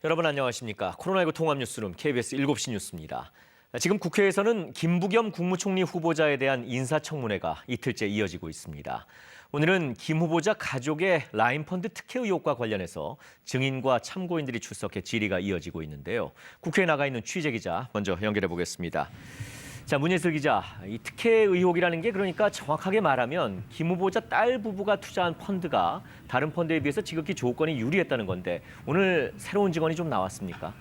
여러분 안녕하십니까. 코로나19 통합 뉴스룸 KBS 7시 뉴스입니다. 지금 국회에서는 김부겸 국무총리 후보자에 대한 인사청문회가 이틀째 이어지고 있습니다. 오늘은 김 후보자 가족의 라인펀드 특혜 의혹과 관련해서 증인과 참고인들이 출석해 질의가 이어지고 있는데요. 국회에 나가 있는 취재 기자 먼저 연결해 보겠습니다. 자, 문예슬 기자, 이 특혜 의혹이라는 게 그러니까 정확하게 말하면 김 후보자 딸 부부가 투자한 펀드가 다른 펀드에 비해서 지극히 조건이 유리했다는 건데 오늘 새로운 증언이 좀 나왔습니까?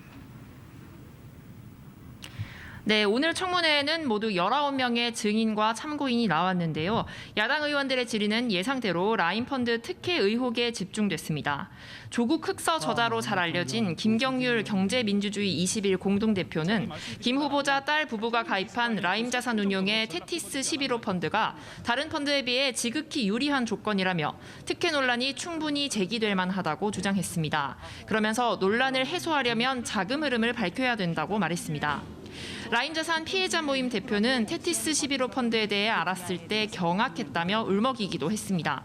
네, 오늘 청문회에는 모두 19명의 증인과 참고인이 나왔는데요. 야당 의원들의 질의는 예상대로 라인펀드 특혜 의혹에 집중됐습니다. 조국 흑서 저자로 잘 알려진 김경률 경제민주주의 21 공동대표는 김 후보자 딸 부부가 가입한 라임자산운용의 테티스 11호 펀드가 다른 펀드에 비해 지극히 유리한 조건이라며 특혜 논란이 충분히 제기될 만하다고 주장했습니다. 그러면서 논란을 해소하려면 자금 흐름을 밝혀야 된다고 말했습니다. 라임자산 피해자 모임 대표는 테티스 11호 펀드에 대해 알았을 때 경악했다며 울먹이기도 했습니다.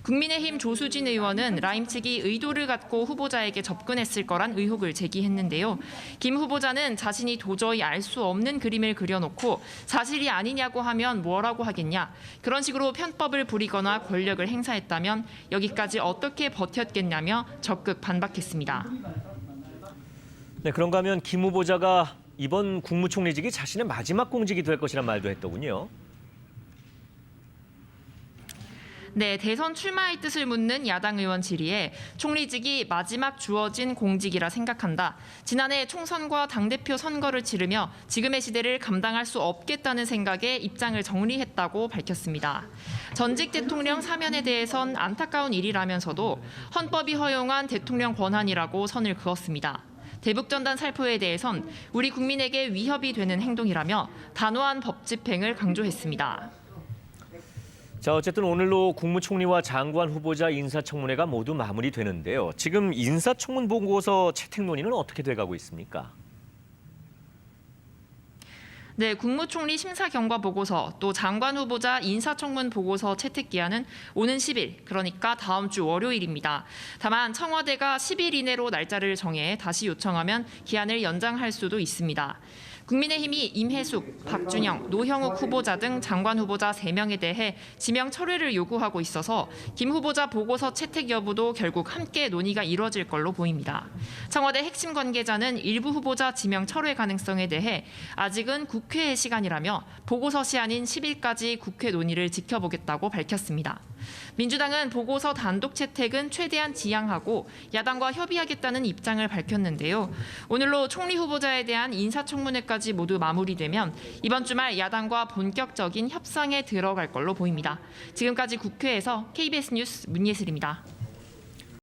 국민의힘 조수진 의원은 라임 측이 의도를 갖고 후보자에게 접근했을 거란 의혹을 제기했는데요. 김 후보자는 자신이 도저히 알 수 없는 그림을 그려놓고 사실이 아니냐고 하면 뭐라고 하겠냐. 그런 식으로 편법을 부리거나 권력을 행사했다면 여기까지 어떻게 버텼겠냐며 적극 반박했습니다. 네, 그런가 하면 김 후보자가 이번 국무총리직이 자신의 마지막 공직이 될 것이란 말도 했더군요. 네, 대선 출마의 뜻을 묻는 야당 의원 질의에 총리직이 마지막 주어진 공직이라 생각한다. 지난해 총선과 당대표 선거를 치르며 지금의 시대를 감당할 수 없겠다는 생각에 입장을 정리했다고 밝혔습니다. 전직 대통령 사면에 대해선 안타까운 일이라면서도 헌법이 허용한 대통령 권한이라고 선을 그었습니다. 대북전단 살포에 대해선 우리 국민에게 위협이 되는 행동이라며 단호한 법 집행을 강조했습니다. 자, 어쨌든 오늘로 국무총리와 장관 후보자 인사청문회가 모두 마무리되는데요. 지금 인사청문 보고서 채택 논의는 어떻게 돼가고 있습니까? 네, 국무총리 심사 경과 보고서 또 장관 후보자 인사청문 보고서 채택 기한은 오는 10일, 그러니까 다음 주 월요일입니다. 다만 청와대가 10일 이내로 날짜를 정해 다시 요청하면 기한을 연장할 수도 있습니다. 국민의힘이 임혜숙, 박준영, 노형욱 후보자 등 장관 후보자 3명에 대해 지명 철회를 요구하고 있어서 김 후보자 보고서 채택 여부도 결국 함께 논의가 이뤄질 걸로 보입니다. 청와대 핵심 관계자는 일부 후보자 지명 철회 가능성에 대해 아직은 국회의 시간이라며 보고서 시한인 10일까지 국회 논의를 지켜보겠다고 밝혔습니다. 민주당은 보고서 단독 채택은 최대한 지양하고 야당과 협의하겠다는 입장을 밝혔는데요. 오늘로 총리 후보자에 대한 인사청문회까지 모두 마무리되면 이번 주말 야당과 본격적인 협상에 들어갈 걸로 보입니다. 지금까지 국회에서 KBS 뉴스 문예슬입니다.